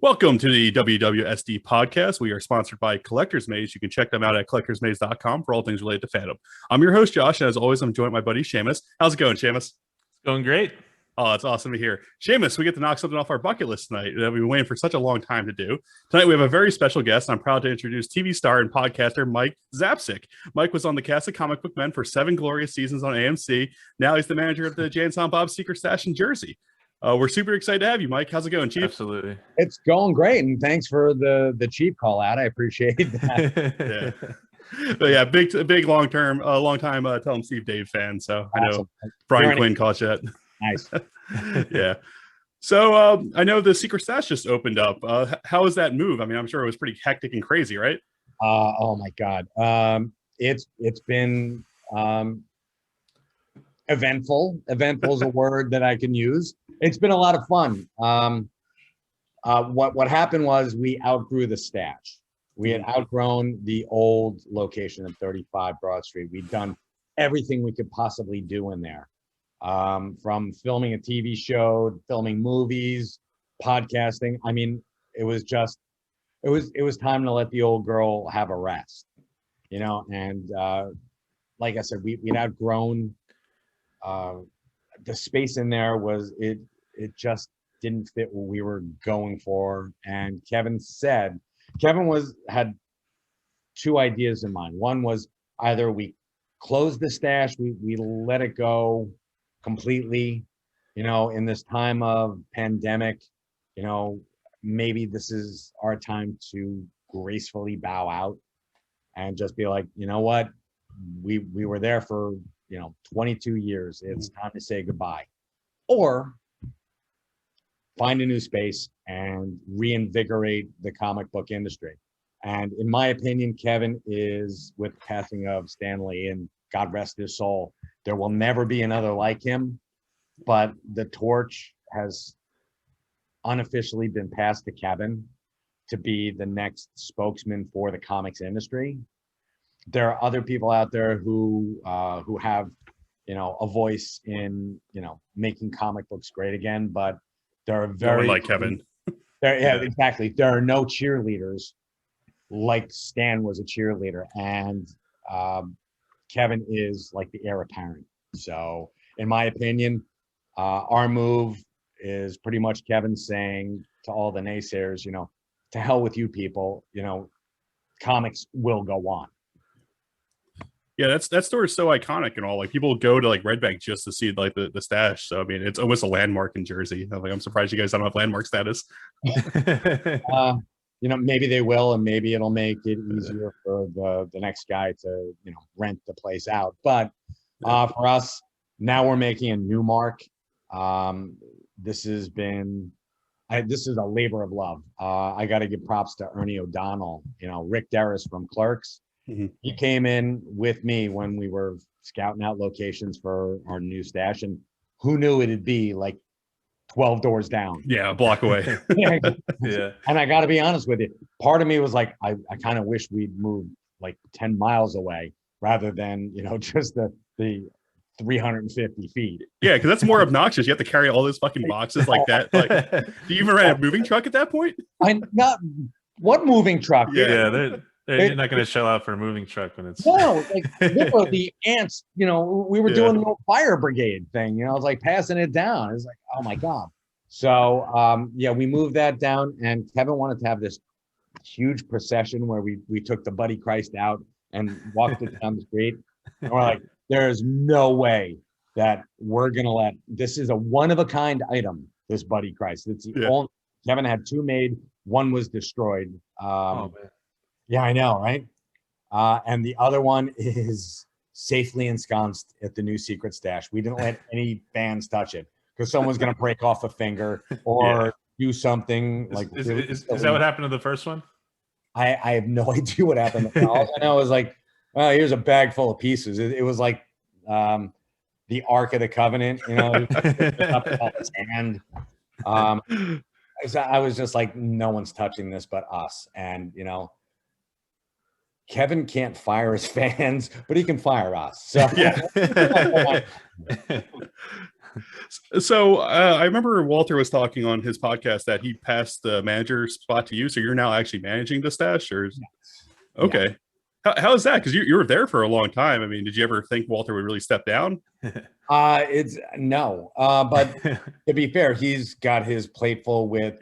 Welcome to the WWSD podcast. We are sponsored by Collector's Maze. You can check them out at collectorsmaze.com for all things related to fandom. I'm your host, Josh, and as always, I'm joined by my buddy, Seamus. How's it going, Seamus? It's going great. Oh, it's awesome to hear. Seamus, we get to knock something off our bucket list tonight that we've been waiting for such a long time to do. Tonight, we have a very special guest, and I'm proud to introduce TV star and podcaster Mike Zapcic. Mike was on the cast of Comic Book Men for 7 glorious seasons on AMC. Now he's the manager of the Jay and Silent Bob's Secret Stash in Jersey. We're super excited to have you, Mike. How's it going, Chief? Absolutely. It's going great, and thanks for the Chief call out. I appreciate that. But yeah, big long time Tell 'em Steve Dave fan. So I know Brian Quinn caught you that. Nice. Yeah. So I know the Secret Stash just opened up. How was that move? I mean, I'm sure it was pretty hectic and crazy, right? Oh my God. It's been eventful. Eventful is a word that I can use. It's been a lot of fun. What happened was we outgrew the stash. We had outgrown the old location at 35 Broad Street. We'd done everything we could possibly do in there, from filming a TV show, filming movies, podcasting. I mean, it was time to let the old girl have a rest, you know. And like I said, we'd outgrown. The space in there it just didn't fit what we were going for. And Kevin had 2 ideas in mind. One was either we close the stash, we let it go completely, you know, in this time of pandemic, you know, maybe this is our time to gracefully bow out and just be like, you know what, we were there for 22 years. It's time to say goodbye. Or find a new space and reinvigorate the comic book industry. And in my opinion, Kevin is, with the passing of Stan Lee, and God rest his soul, there will never be another like him. But the torch has unofficially been passed to Kevin to be the next spokesman for the comics industry. There are other people out there who have, a voice in, making comic books great again, but there are very like Kevin. Exactly. There are no cheerleaders like Stan was a cheerleader, and Kevin is like the heir apparent. So, in my opinion, our move is pretty much Kevin saying to all the naysayers, to hell with you people. Comics will go on. Yeah, that store is so iconic and all. Like, people go to like Red Bank just to see like the stash. So I mean, it's almost a landmark in Jersey. I'm surprised you guys don't have landmark status. Maybe they will, and maybe it'll make it easier for the next guy to rent the place out. But for us, now we're making a new mark. This is a labor of love. I got to give props to Ernie O'Donnell. Rick Derris from Clerks. Mm-hmm. He came in with me when we were scouting out locations for our new stash, and who knew it'd be like 12 doors down. Yeah, a block away. Yeah. And I got to be honest with you, part of me was like, I kind of wish we'd moved like 10 miles away rather than, just the 350 feet. Yeah, because that's more obnoxious. You have to carry all those fucking boxes like that. Like, do you even rent a moving truck at that point? What moving truck? Yeah, you're not going to shell out for a moving truck when it's the ants. We were doing the old fire brigade thing. I was like passing it down. It's like, oh my God. So we moved that down, and Kevin wanted to have this huge procession where we took the Buddy Christ out and walked it down the street. And we're like, there's no way that we're gonna let this is a one of a kind item. This Buddy Christ. It's the only. Kevin had 2 made. One was destroyed. Oh man. Yeah, I know, right? And the other one is safely ensconced at the new secret stash. We didn't let any fans touch it because someone's going to break off a finger or do something like. Is that what happened to the first one? I have no idea what happened. All I know is like, here's a bag full of pieces. It was like the Ark of the Covenant, up his hand. So I was just like, no one's touching this but us. And Kevin can't fire his fans, but he can fire us. So Yeah. So I remember Walter was talking on his podcast that he passed the manager spot to you. So you're now actually managing the stash, or okay? Yeah. How is that? Because you were there for a long time. I mean, did you ever think Walter would really step down? It's no. But to be fair, he's got his plate full with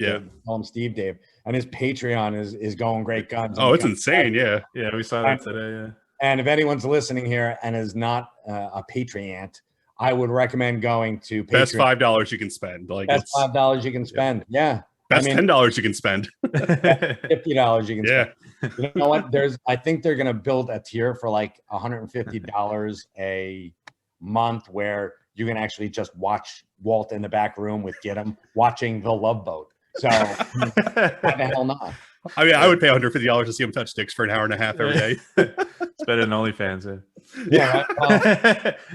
Steve Dave, and his Patreon is going great guns. Oh, it's insane! Yeah, we saw that today. Yeah. And if anyone's listening here and is not a Patreon, I would recommend going to Patreon. Best $5 you can spend. Like best $5 you can spend. Yeah. Best $10 you can spend. $50 you can spend. You know what? I think they're gonna build a tier for like $150 a month where you can actually just watch Walt in the back room with Get 'em watching The Love Boat. So why the hell not? I mean, I would pay $150 to see him touch sticks for an hour and a half every day. It's better than OnlyFans. Yeah.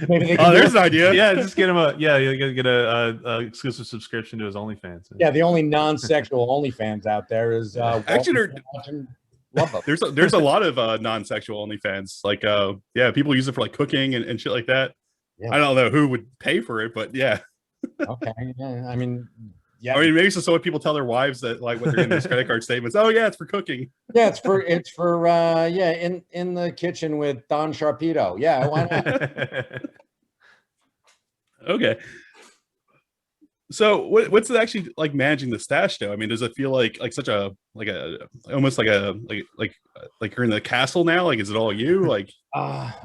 Maybe there's an idea. Yeah, just get him you get a exclusive subscription to his OnlyFans. Yeah, the only non-sexual OnlyFans out there is actually there's a lot of non-sexual OnlyFans. Like people use it for like cooking and shit like that. Yeah. I don't know who would pay for it, but yeah. Okay. Yeah, I mean, yeah. I mean, maybe so what people tell their wives that like what they're in these credit card statements. Oh yeah, it's for cooking. Yeah, it's for in the kitchen with Don Sharpedo. Yeah, why not? Okay. So what's it actually like managing the stash though? I mean, does it feel like such a almost like you're in the castle now? Like, is it all you? Like,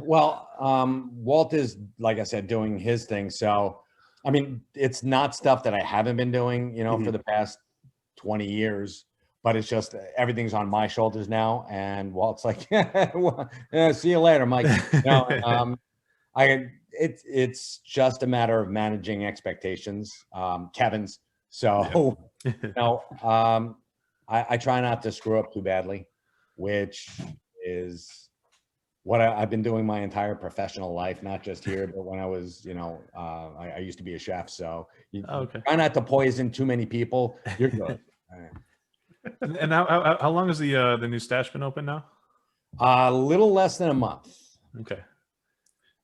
Walt is, like I said, doing his thing. So, I mean, it's not stuff that I haven't been doing, for the past 20 years, but it's just everything's on my shoulders now. And Walt's like, see you later, Mike. It's just a matter of managing expectations, Kevin's. So, I try not to screw up too badly, which is what I've been doing my entire professional life, not just here, but when I was, I used to be a chef. So try not to poison too many people. You're good. And how long has the new stash been open now? A little less than a month. Okay.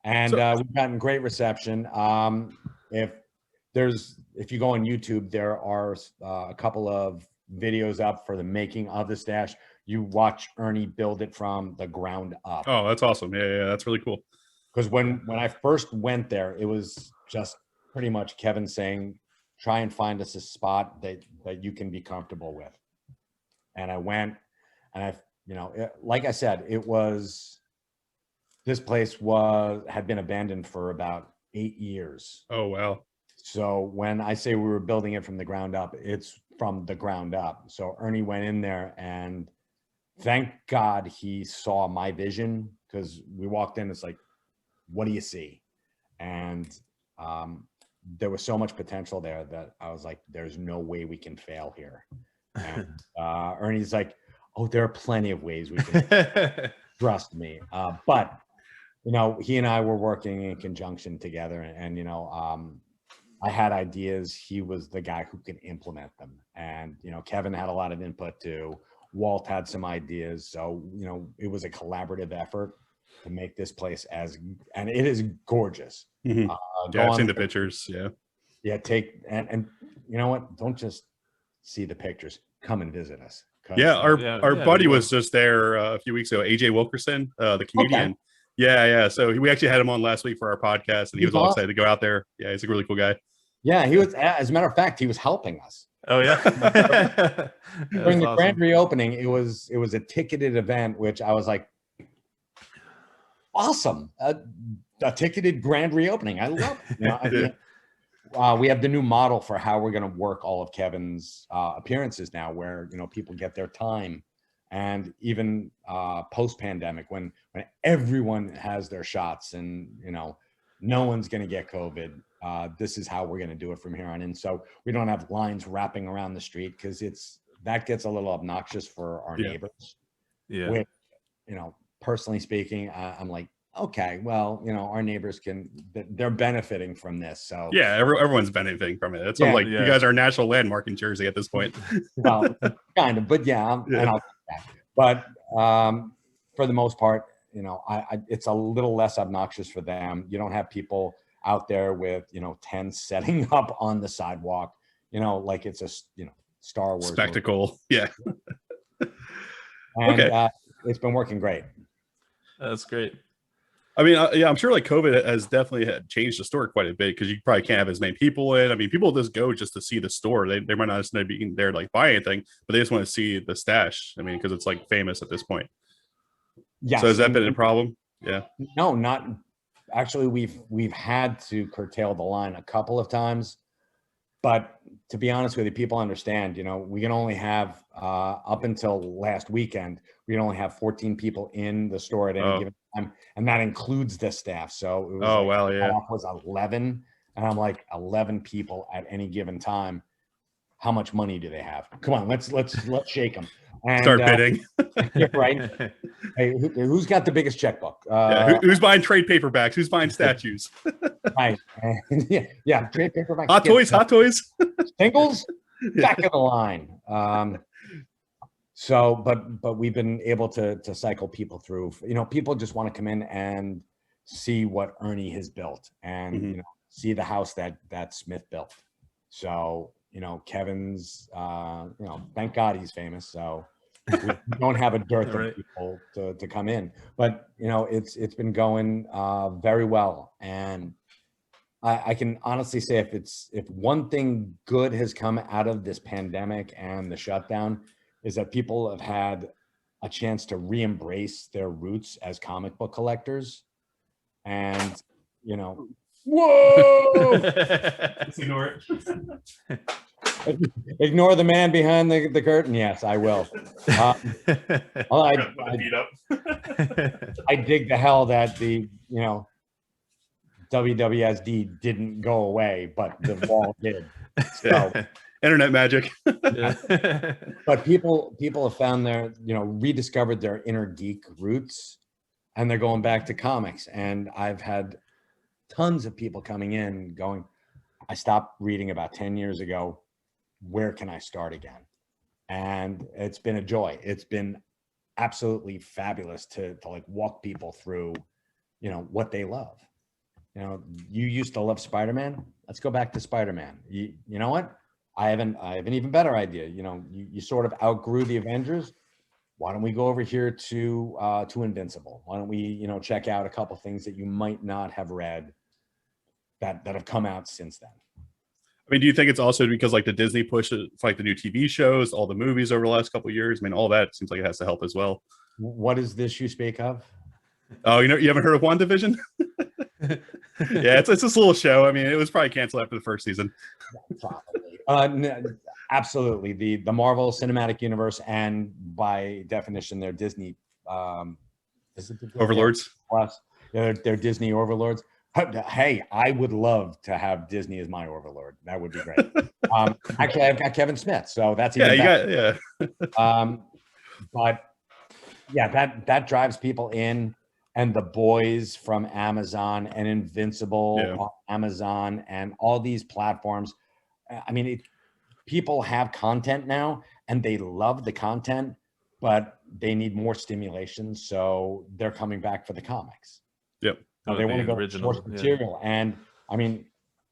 And we've gotten great reception. If you go on YouTube, there are a couple of videos up for the making of the stash. You watch Ernie build it from the ground up. Oh, that's awesome. Yeah, that's really cool. Because when I first went there, it was just pretty much Kevin saying, try and find us a spot that you can be comfortable with. And I went, and like I said, this place had been abandoned for about 8 years. Oh, wow. So when I say we were building it from the ground up, it's from the ground up. So Ernie went in there, and thank God he saw my vision, because we walked in, it's like, what do you see? And there was so much potential there that I was like, there's no way we can fail here. And Ernie's like, oh, there are plenty of ways we can. Trust me. But he and I were working in conjunction together, and I had ideas. He was the guy who could implement them. And, Kevin had a lot of input too. Walt had some ideas. So, it was a collaborative effort to make this place and it is gorgeous. Mm-hmm. I've seen the pictures. Yeah. Yeah. And you know what? Don't just see the pictures. Come and visit us. Yeah. Our buddy was just there a few weeks ago. AJ Wilkerson, the comedian. Okay. Yeah. So we actually had him on last week for our podcast, and he was all excited to go out there. Yeah. He's a really cool guy. Yeah. He was, as a matter of fact, he was helping us. Oh yeah. During the grand reopening, it was a ticketed event, which I was like, awesome. A ticketed grand reopening. I love it. We have the new model for how we're going to work all of Kevin's appearances now, where people get their time. And even post-pandemic, when everyone has their shots and no one's going to get COVID, this is how we're going to do it from here on in. So we don't have lines wrapping around the street, because that gets a little obnoxious for our neighbors. Yeah. Which, personally speaking, I'm like, okay, well, our neighbors they're benefiting from this. So Yeah, everyone's benefiting from it. It's Yeah. like you guys are a national landmark in Jersey at this point. well, kind of, but yeah, Yeah. and I'll take that. But for the most part, it's a little less obnoxious for them. You don't have people out there with, tents setting up on the sidewalk, like it's a, Star Wars Spectacle. Yeah. movie. And Okay. It's been working great. That's great. I mean, yeah, I'm sure like COVID has definitely changed the store quite a bit because you probably can't have as many people in. I mean, people just go just to see the store. They might not necessarily be there to like buy anything, but they just want to see the stash. I mean, because it's like famous at this point. Yes. So has that been a problem? Yeah. No, not actually. We've had to curtail the line a couple of times, but to be honest with you, people understand. We can only have up until last weekend, we can only have 14 people in the store at any given time, and that includes the staff. So it was wow, yeah, was 11, and I'm like 11 people at any given time. How much money do they have? Come on, let's shake them. And, start bidding. Yeah, right. Hey, who's got the biggest checkbook? Who's buying trade paperbacks? Who's buying statues? Right. And, yeah, trade paperbacks. Hot toys. Singles, back of the line. So, but we've been able to cycle people through. People just want to come in and see what Ernie has built, and see the house that Smith built. So, Kevin's, thank God he's famous. So we don't have a dearth of people to come in, but it's been going very well. And I can honestly say if one thing good has come out of this pandemic and the shutdown is that people have had a chance to re-embrace their roots as comic book collectors. And, whoa! Let's ignore it. Ignore the man behind the curtain. Yes, I will. Well, I dig the hell that the WWSD didn't go away, but the wall did. So, internet magic. but people have found their rediscovered their inner geek roots, and they're going back to comics. And I've had tons of people coming in going, I stopped reading about 10 years ago. Where can I start again? And it's been a joy. It's been absolutely fabulous to like walk people through, what they love. You used to love Spider-Man. Let's go back to Spider-Man. You know what? I have an even better idea. You sort of outgrew the Avengers. Why don't we go over here to Invincible? Why don't we, check out a couple things that you might not have read that have come out since then? I mean, do you think it's also because like the Disney push for like the new TV shows, all the movies over the last couple of years? I mean, all that seems like it has to help as well. What is this you speak of? Oh, you haven't heard of WandaVision? Yeah, it's this little show. I mean, it was probably canceled after the first season. Probably. Absolutely. The Marvel Cinematic Universe, and by definition, they're Disney Overlords. Plus, they're Disney overlords. Hey, I would love to have Disney as my overlord. That would be great. Actually, I've got Kevin Smith, so that's even better. But yeah, that drives people in, and The Boys from Amazon and Invincible on Amazon and all these platforms. I mean, people have content now, and they love the content, but they need more stimulation, so they're coming back for the comics. Yep. They want to go original source material. And I mean,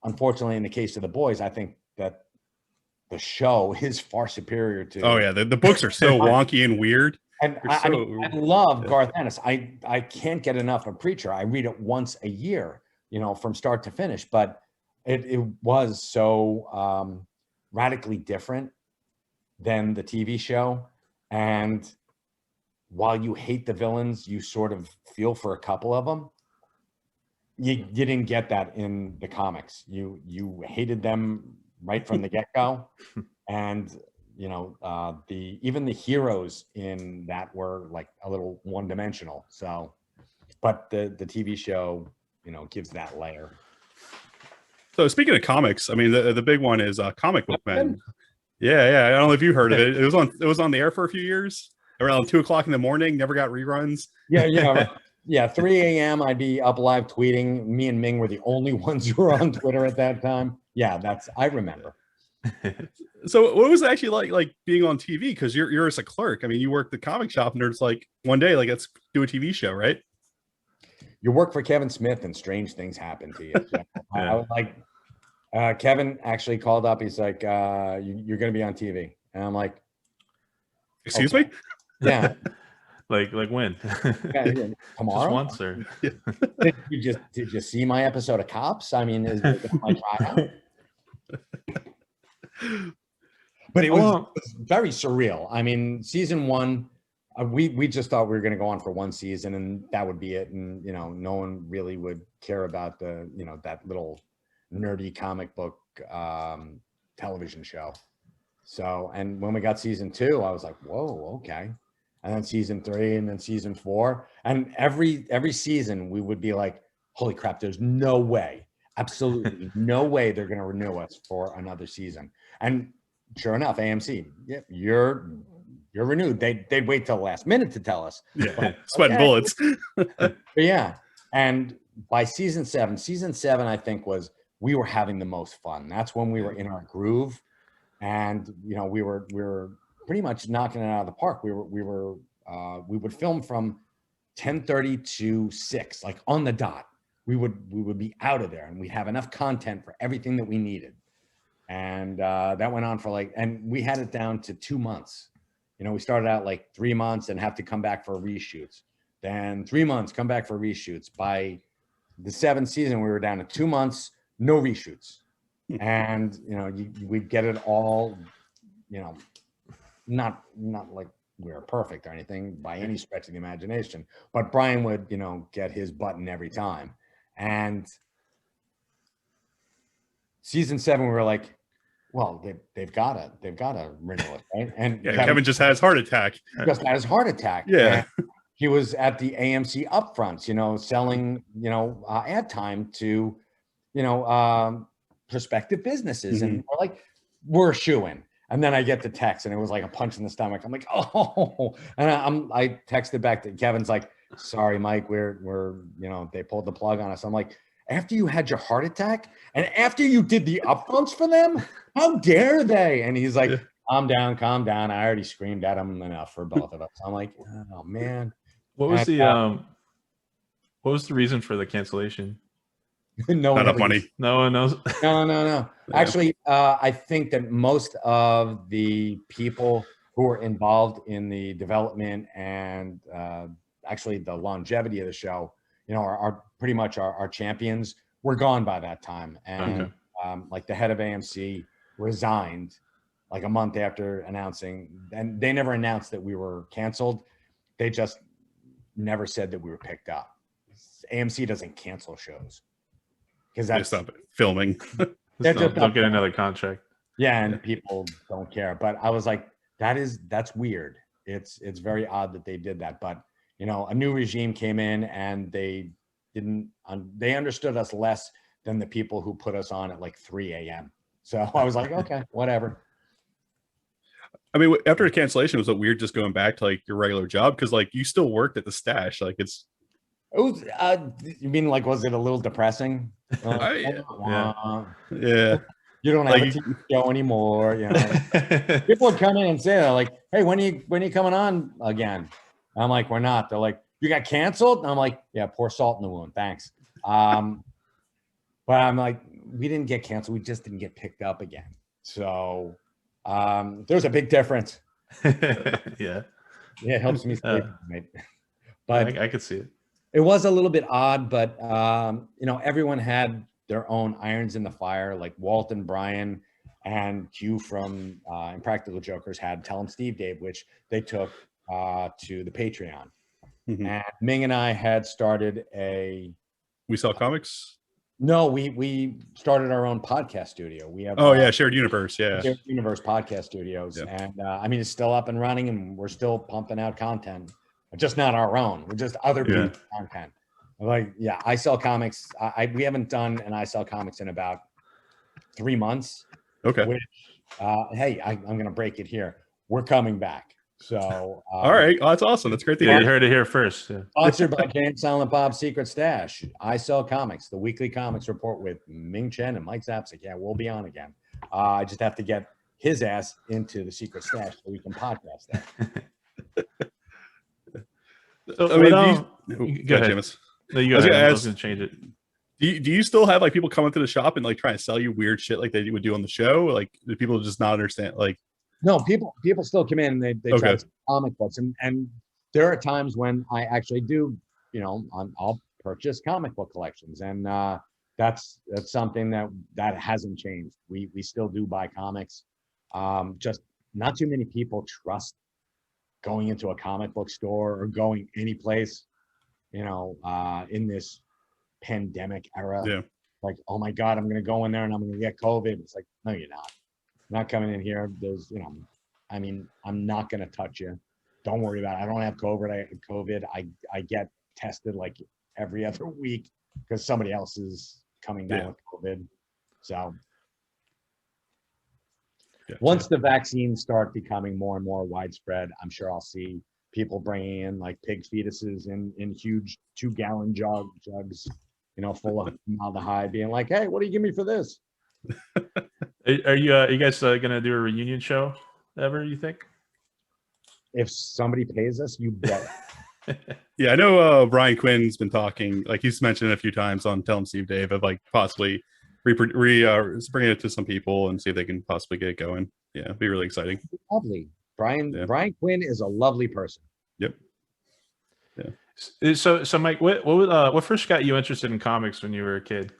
unfortunately, in the case of The Boys, I think that the show is far superior to. Oh yeah, the books are so wonky and weird. And I love Garth Ennis. I can't get enough of Preacher. I read it once a year, from start to finish. But it was so radically different than the TV show. And while you hate the villains, you sort of feel for a couple of them. You didn't get that in the comics. You hated them right from the get-go. And even the heroes in that were like a little one-dimensional. So, but the TV show, gives that layer. So speaking of comics, I mean the big one is Comic Book Men. Yeah. I don't know if you heard of it. It was on the air for a few years, around 2:00 in the morning. Never got reruns. Yeah. Yeah, 3 a.m. I'd be up live tweeting. Me and Ming were the only ones who were on Twitter at that time. Yeah, I remember. So what was it actually like being on TV? Because you're as a clerk. I mean, you work the comic shop, and there's like one day, like, let's do a TV show, right? You work for Kevin Smith, and strange things happen to you. So I was like, Kevin actually called up. He's like, "You're going to be on TV," and I'm like, Excuse okay. me? Yeah. like when? Yeah, tomorrow? Just once, or Did you see my episode of Cops? I mean, is it my tryout? But it was very surreal. I mean, season 1, we just thought we were going to go on for 1 season and that would be it. And, no one really would care about the, that little nerdy comic book television show. So, and when we got season 2, I was like, whoa, okay. And then season 3 and then season 4. And every season we would be like, holy crap, there's no way, absolutely no way they're going to renew us for another season. And sure enough, AMC, yep, you're renewed. They'd wait till the last minute to tell us. Yeah, but, sweating bullets. But yeah. And by season 7, I think we were having the most fun. That's when we were in our groove. And, we were pretty much knocking it out of the park. We would film from 10:30 to 6, like on the dot. We would be out of there and we'd have enough content for everything that we needed. And that went on for and we had it down to 2 months. We started out like 3 months and have to come back for reshoots. Then 3 months, come back for reshoots. By the 7th season, we were down to 2 months, no reshoots. And, we'd get it all, not like we were perfect or anything by any stretch of the imagination, but Brian would, get his button every time. And season 7, we were like, well, they've got to renew it, right? And yeah, Kevin just had his heart attack. Just had his heart attack. Yeah. And he was at the AMC upfronts, selling, ad time to, prospective businesses. And we're like, we're shoo-in. And then I get the text and it was like a punch in the stomach. I'm like, oh, and I texted back to Kevin's like, sorry, Mike, we're they pulled the plug on us. I'm like, after you had your heart attack and after you did the upfronts for them, how dare they? And he's like, calm down. I already screamed at him enough for both of us. I'm like, oh man. What was the reason for the cancellation? No, not enough money. No one knows. No. Actually, I think that most of the people who were involved in the development and actually the longevity of the show, are pretty much our champions were gone by that time. And like the head of AMC resigned like a month after announcing, and they never announced that we were canceled. They just never said that we were picked up. AMC doesn't cancel shows. Because that's stop filming. Don't get another contract. Yeah, and people don't care. But I was like, that's weird. It's very odd that they did that. But a new regime came in and they understood us less than the people who put us on at like 3 a.m. So I was like, okay, whatever. I mean, after the cancellation, was it weird just going back to like your regular job? Because like you still worked at the stash. Like it was, you mean like, was it a little depressing? Yeah. You don't have a TV show anymore. People would come in and say, like, hey, when are you coming on again? I'm like, we're not. They're like, you got canceled? And I'm like, yeah, pour salt in the wound. Thanks. But I'm like, we didn't get canceled. We just didn't get picked up again. So there's a big difference. Yeah, it helps me sleep. But I could see it. It was a little bit odd, but everyone had their own irons in the fire. Like Walt and Brian and Q from Impractical Jokers had Tell 'em Steve Dave, which they took to the Patreon. And Ming and I had started We Sell Comics. No, we started our own podcast studio. We have Shared Universe. Yeah, Shared Universe podcast studios, and I mean it's still up and running, and we're still pumping out content. Just not our own. We're just other people's content. Like, yeah, I Sell Comics. We haven't done an I Sell Comics in about 3 months. Okay. Which, hey, I'm going to break it here. We're coming back. So, All right. Oh, that's awesome. That's great to Yeah, you hear. heard it here first. Yeah. sponsored by James Silent Bob's Secret Stash. I Sell Comics, the weekly comics report with Ming Chen and Mike Zapcic. Yeah, we'll be on again. I just have to get his ass into the Secret Stash so we can podcast that. So, I mean, go ahead. Jameis. No, you I was go gonna ahead. I was ask- going to change it. Do you still have like people come into the shop and like try to sell you weird shit like they would do on the show? Like, do people just not understand? Like, No, people still come in and they try Okay. to sell comic books. And there are times when I actually do, I'll purchase comic book collections. And that's something that hasn't changed. We still do buy comics. Just not too many people trust going into a comic book store or going any place, in this pandemic era. yeah, Like, oh my God, I'm going to go in there and I'm going to get COVID. It's like, no, you're not. You're not coming in here. There's, I'm not going to touch you. Don't worry about it. I don't have COVID. I get tested like every other week because somebody else is coming down with COVID. So once the vaccines start becoming more and more widespread, I'm sure I'll see people bringing in like pig fetuses in huge 2-gallon jugs, full of formaldehyde, being like, "Hey, what do you give me for this?" Are you guys going to do a reunion show ever, you think? If somebody pays us, you bet. yeah. I know Brian Quinn's been talking. Like he's mentioned it a few times on Tell Him Steve Dave of like possibly bringing it to some people and see if they can possibly get it going. Yeah, it'd be really exciting. Lovely. Brian Quinn is a lovely person. Yep. So Mike, what first got you interested in comics when you were a kid?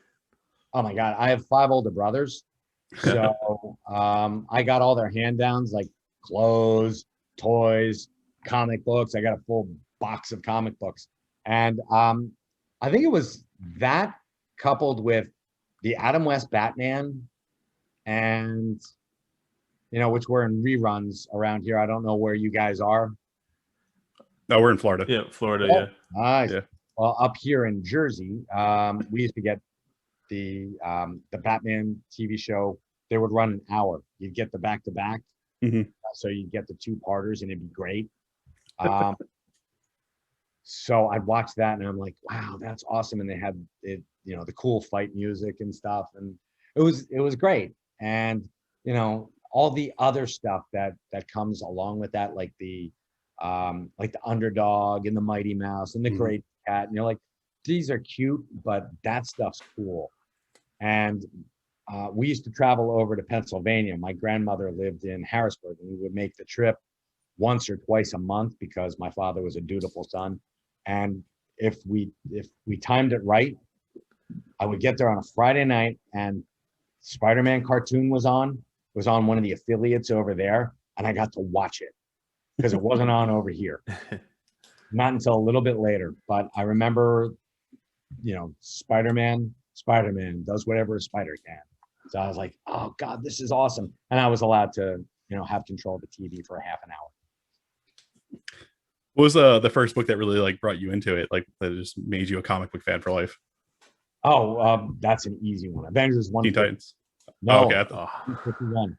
Oh my God, I have 5 older brothers, so I got all their hand downs like clothes, toys, comic books. I got a full box of comic books, and I think it was that coupled with the Adam West Batman, and which were in reruns around here. I don't know where you guys are. No, we're in Florida. Yeah, Florida. Oh, Yeah. nice. Yeah. Well, up here in Jersey, we used to get the Batman TV show. They would run an hour. You'd get the back-to-back, so you'd get the 2-parters, and it'd be great. So I'd watch that, and I'm like, wow, that's awesome. And they had it, the cool fight music and stuff, and it was great. And all the other stuff that comes along with that, like the Underdog and the Mighty Mouse and the Great Cat, and you're like, these are cute, but that stuff's cool. And we used to travel over to Pennsylvania. My grandmother lived in Harrisburg, and we would make the trip once or twice a month because my father was a dutiful son. And if we timed it right, I would get there on a Friday night, and Spider-Man cartoon was on one of the affiliates over there, and I got to watch it because it wasn't on over here. Not until a little bit later, but I remember, Spider-Man does whatever a spider can. So I was like, oh God, this is awesome. And I was allowed to, have control of the TV for a half an hour. What was the first book that really like brought you into it? Like that just made you a comic book fan for life? Oh, that's an easy one. Avengers 1. Teen Titans. No, Oh, okay. 151.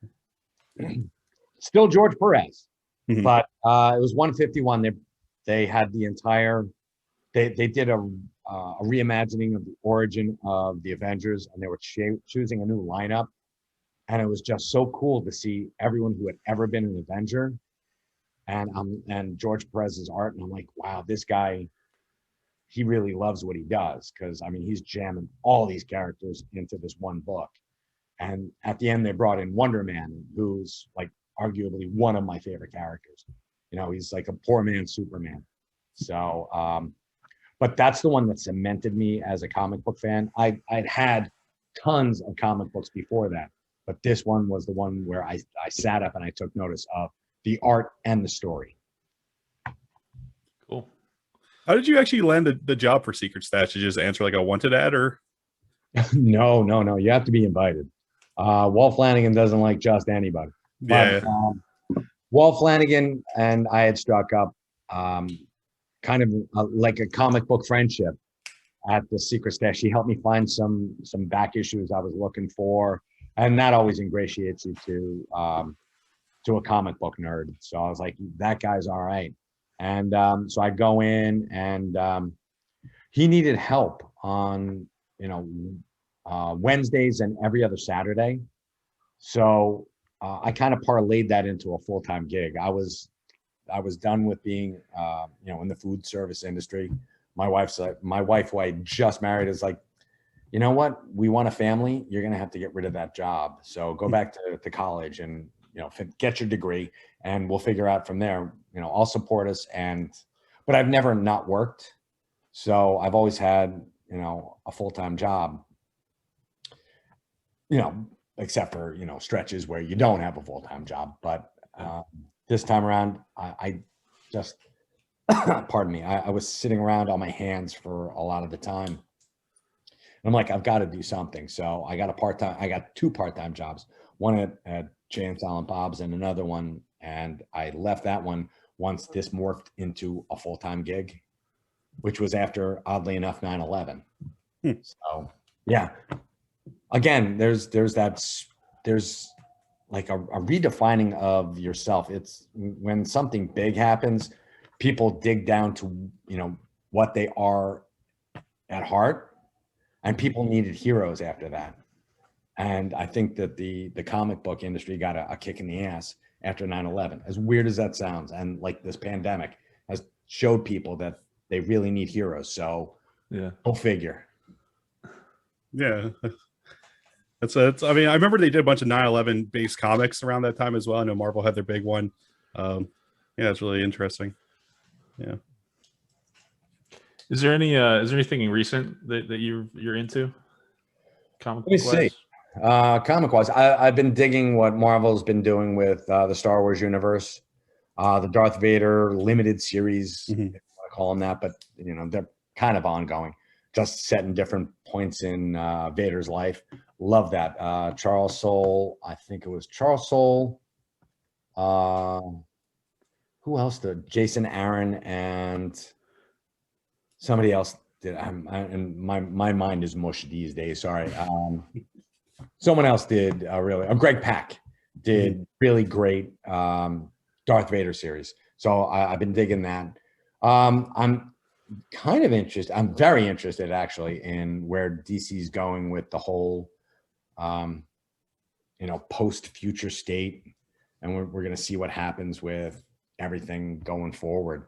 Still George Perez, but it was 151. They had the entire. They did a reimagining of the origin of the Avengers, and they were choosing a new lineup, and it was just so cool to see everyone who had ever been an Avenger, and George Perez's art, and I'm like, wow, this guy, he really loves what he does, because I mean, he's jamming all these characters into this one book. And at the end, they brought in Wonder Man, who's like arguably one of my favorite characters. He's like a poor man's Superman. So, but that's the one that cemented me as a comic book fan. I'd had tons of comic books before that, but this one was the one where I sat up and I took notice of the art and the story. Cool. How did you actually land the job for Secret Stash? Did you just answer like a wanted ad or? No. You have to be invited. Walt Flanagan doesn't like just anybody. Yeah. But, Walt Flanagan and I had struck up kind of like a comic book friendship at the Secret Stash. He helped me find some back issues I was looking for, and that always ingratiates you to to a comic book nerd. So I was like, that guy's all right. And so I'd go in, and he needed help on, Wednesdays and every other Saturday. So I kind of parlayed that into a full-time gig. I was done with being, in the food service industry. My wife, who I just married, is like, you know what? We want a family. You're going to have to get rid of that job. So go back to college and, get your degree, and we'll figure out from there. I'll support us. But I've never not worked. So I've always had, a full-time job, except for, stretches where you don't have a full-time job. But this time around, I just, pardon me, I was sitting around on my hands for a lot of the time. I'm like, I've got to do something. So I got two part-time jobs, one at Jay and Silent Bob's and another one. And I left that one once this morphed into a full-time gig, which was after, oddly enough, 9/11. So yeah, again, there's like a redefining of yourself. It's when something big happens, people dig down to, what they are at heart. And people needed heroes after that. And I think that the comic book industry got a kick in the ass after 9/11, as weird as that sounds. And like this pandemic has showed people that they really need heroes. So yeah, go figure. Yeah. I mean, I remember they did a bunch of 9/11 based comics around that time as well. I know Marvel had their big one. Yeah, it's really interesting. Yeah. Is there anything recent that you're into? Comic Let me book wise? see. Comic wise, I've been digging what Marvel's been doing with the Star Wars universe, the Darth Vader limited series, if you want to call them that, but they're kind of ongoing, just set in different points in Vader's life. Love that. Charles Soule, I think it was Charles Soule. Who else did? Jason Aaron and somebody else did. And my mind is mush these days. Sorry. Someone else did Greg Pak did really great Darth Vader series. So I've been digging that. I'm kind of interested. I'm very interested actually in where DC's going with the whole, post future state. And we're going to see what happens with everything going forward.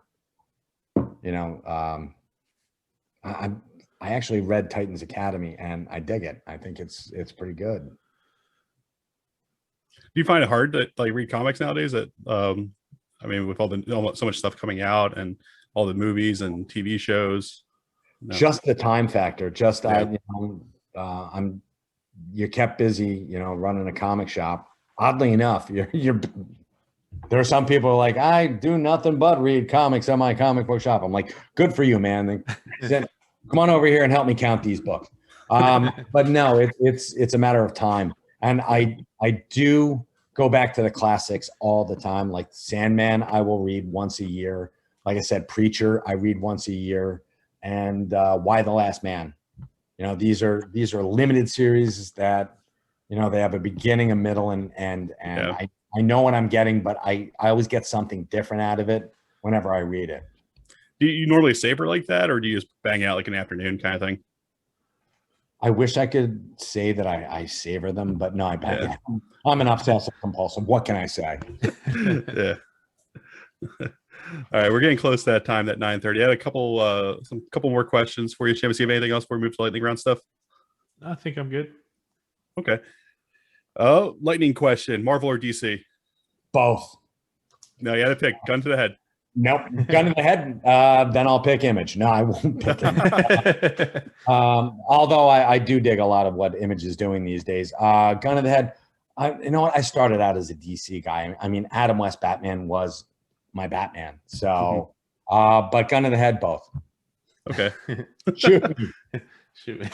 I actually read Titans Academy and I dig it. I think it's pretty good. Do you find it hard to like read comics nowadays? That I mean, with so much stuff coming out and all the movies and TV shows. No. Just the time factor. You're kept busy, running a comic shop. Oddly enough, there are some people like, I do nothing but read comics at my comic book shop. I'm like, good for you, man. They said, come on over here and help me count these books. But no, it's a matter of time. And I do go back to the classics all the time. Like Sandman, I will read once a year. Like I said, Preacher, I read once a year. And Why the Last Man. These are limited series that, they have a beginning, a middle, and yeah. I know what I'm getting, but I always get something different out of it whenever I read it. Do you normally savor like that, or do you just bang out like an afternoon kind of thing? I wish I could say that I savor them, but no, I bang out. I'm an obsessive compulsive. What can I say? Yeah. All right, we're getting close to that time at 9:30. I had a couple more questions for you, Seamus. Do you have anything else before we move to lightning round stuff? I think I'm good. Okay. Lightning question: Marvel or DC? Both. No, you had to pick. Gun to the head. Nope. Gun to the head. Then I'll pick Image. No, I won't pick Image. Although I do dig a lot of what Image is doing these days. Gun to the head. You know what? I started out as a DC guy. I mean, Adam West Batman was my Batman. So, but gun to the head, both. Okay. Shoot me. Shoot me.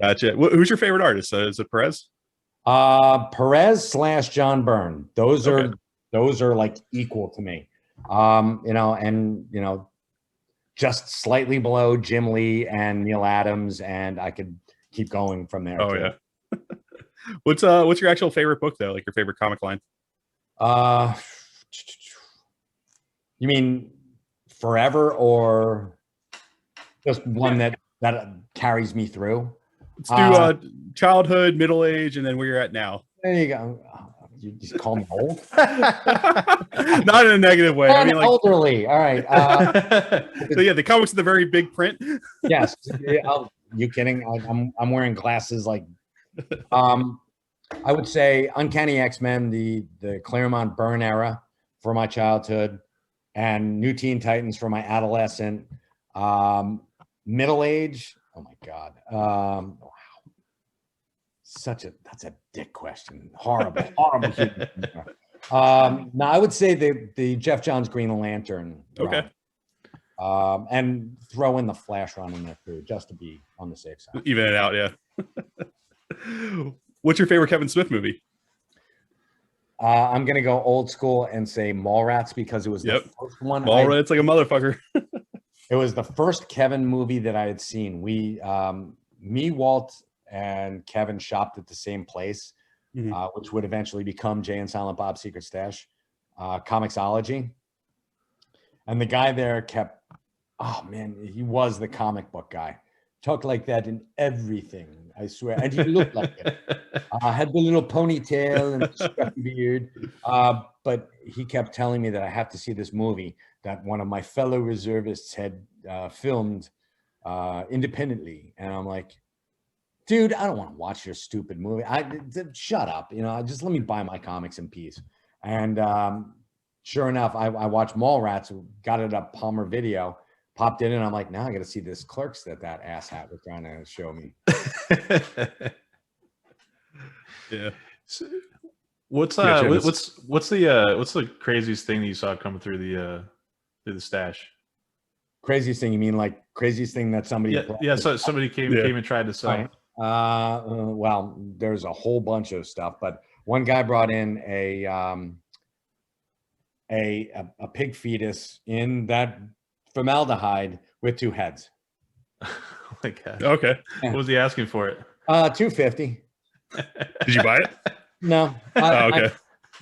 Gotcha. Who's your favorite artist? Is it Perez? Perez / John Byrne. Those are like equal to me. Just slightly below Jim Lee and Neil Adams, and I could keep going from there. Oh too. Yeah. What's your actual favorite book though? Like your favorite comic line? Uh, you mean forever or just one that carries me through? Let's do childhood, middle age, and then where you're at now. There you go. You just call me old? Not in a negative way. I I'm mean, like, elderly. All right. so yeah, the comics are the very big print. Yes. You kidding? I'm wearing glasses. Like, I would say Uncanny X-Men, the Claremont Byrne era for my childhood, and New Teen Titans for my adolescent. Middle age. Oh my God. Wow. That's a dick question. Horrible. No, I would say the Jeff Johns Green Lantern run. Okay. And throw in the Flash run in there too, just to be on the safe side. Even it out, yeah. What's your favorite Kevin Smith movie? I'm gonna go old school and say Mallrats because it was the first one. Mallrats like a motherfucker. It was the first Kevin movie that I had seen. Me, Walt, and Kevin shopped at the same place, which would eventually become Jay and Silent Bob's Secret Stash, Comixology. And the guy there kept, oh man, he was the comic book guy. Talked like that in everything, I swear. And he looked like it. Had the little ponytail and the scruffy beard. But he kept telling me that I have to see this movie that one of my fellow reservists had filmed independently. And I'm like, dude, I don't want to watch your stupid movie. Shut up. Just let me buy my comics in peace. And sure enough, I watched Mallrats, got it up Palmer Video, popped in, and I'm like, now I got to see this Clerks that asshat was trying to show me. Yeah. So, what's the craziest thing that you saw coming through the stash? Craziest thing? You mean like craziest thing that somebody? So somebody came and tried to sell. Right. Well, there's a whole bunch of stuff, but one guy brought in a pig fetus in that formaldehyde with 2 heads. Oh my God. Okay. What was he asking for it? $250. Did you buy it? No. Okay.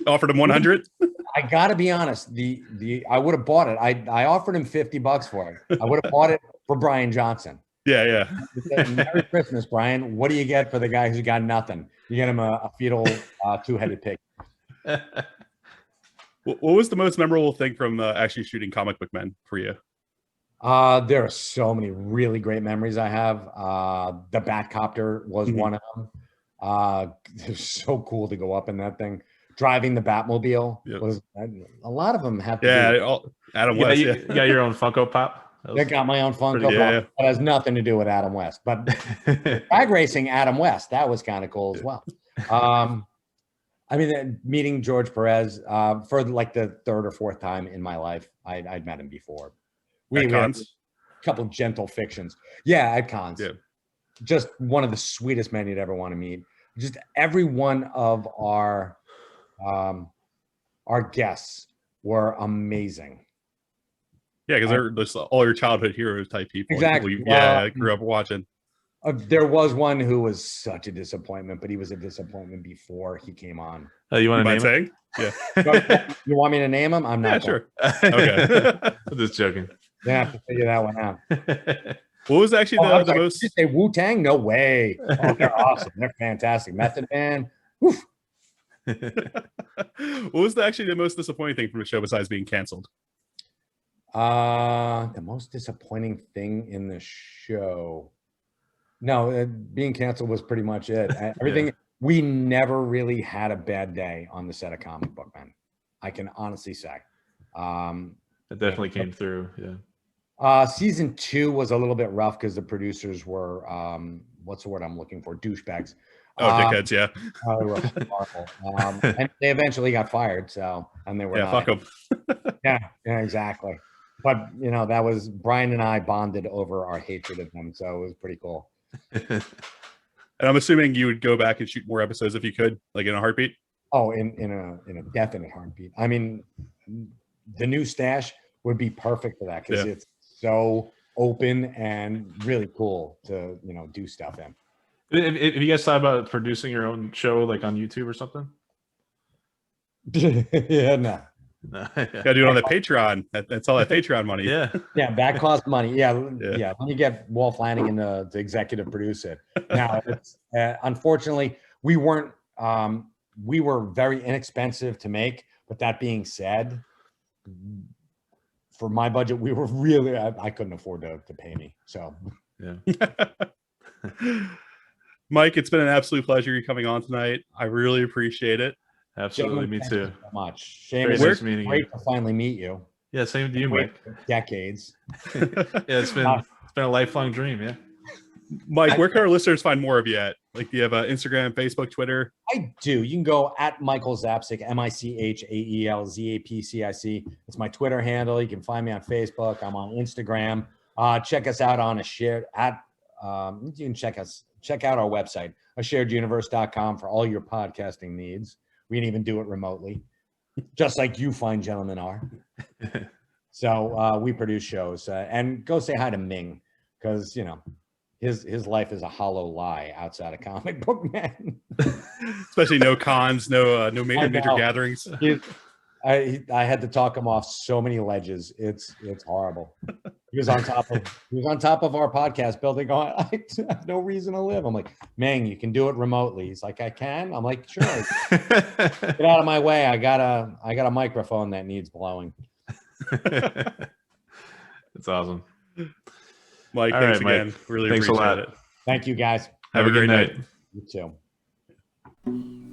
Offered him 100. I gotta be honest. I would have bought it. I offered him $50 for it. I would have bought it for Brian Johnson. Yeah. Merry Christmas, Brian. What do you get for the guy who's got nothing? You get him a fetal 2-headed pig. What was the most memorable thing from actually shooting Comic Book Men for you? There are so many really great memories I have. The Batcopter was one of them. It was so cool to go up in that thing. Driving the Batmobile was a lot of them have to Adam West. You got your own Funko Pop? I got my own Funko Pop. That has nothing to do with Adam West, but drag racing Adam West, that was kind of cool as well. I mean, meeting George Perez for like the 3rd or 4th time in my life. I'd met him before. We had a couple gentle fictions. Yeah, at cons. Yeah. Just one of the sweetest men you'd ever want to meet. Just every one of our guests were amazing. Yeah, because they're just all your childhood heroes type people. Exactly. I grew up watching. There was one who was such a disappointment, but he was a disappointment before he came on. You want to name him? Yeah. You want me to name him? I'm not. Yeah, sure. Okay. I'm just joking. You have to figure that one out. What was actually the most? Did you say Wu-Tang? No way. Oh, they're awesome. They're fantastic. Method Man. What was actually the most disappointing thing from the show besides being canceled? The most disappointing thing in the show. No, being canceled was pretty much it. Everything. We never really had a bad day on the set of Comic Book Men. I can honestly say. It definitely came through. Yeah. Season 2 was a little bit rough because the producers were what's the word I'm looking for? Douchebags. Oh, dickheads, yeah. They were horrible. And they eventually got fired. And they were fuck them. Yeah, exactly. But that was Brian and I bonded over our hatred of them, so it was pretty cool. And I'm assuming you would go back and shoot more episodes if you could, like in a heartbeat. Oh, in a definite heartbeat. I mean, the new stash would be perfect for that because it's so open and really cool to do stuff in. Have you guys thought about producing your own show, like on YouTube or something? Yeah, no. Gotta do it on the Patreon. That's all that Patreon money. Yeah. Yeah, that costs money. Yeah, Yeah. yeah. Let me get Walt Flanagan to executive produce it. Now, it's, unfortunately, we weren't. We were very inexpensive to make. But that being said, for my budget, we were really. I couldn't afford to pay me. So Yeah. Mike, it's been an absolute pleasure you coming on tonight. I really appreciate it. Absolutely, me thank too. you so much. Shane, Very it's nice meeting great you. to finally meet you. Yeah, same to you, Wait Mike. decades. Yeah, it's been a lifelong dream. Yeah. Mike, where can our listeners find more of you at? Like, do you have Instagram, Facebook, Twitter? I do. You can go at Michael Zapcic, MichaelZapcic. It's my Twitter handle. You can find me on Facebook. I'm on Instagram. Check us out on you can check out our website, ashareduniverse.com, for all your podcasting needs. We can even do it remotely, just like you fine gentlemen are. So we produce shows, and go say hi to Ming, because his life is a hollow lie outside of comic book man. Especially no cons, no major gatherings. I had to talk him off so many ledges. It's horrible. He was on top of our podcast building going, I have no reason to live. I'm like, man, you can do it remotely. He's like, I can. I'm like, sure. Get out of my way. I got a microphone that needs blowing. It's awesome. Mike, All thanks right, again. Mike. Really Thanks a appreciate lot. it. Thank you, guys. Have a great night. You too.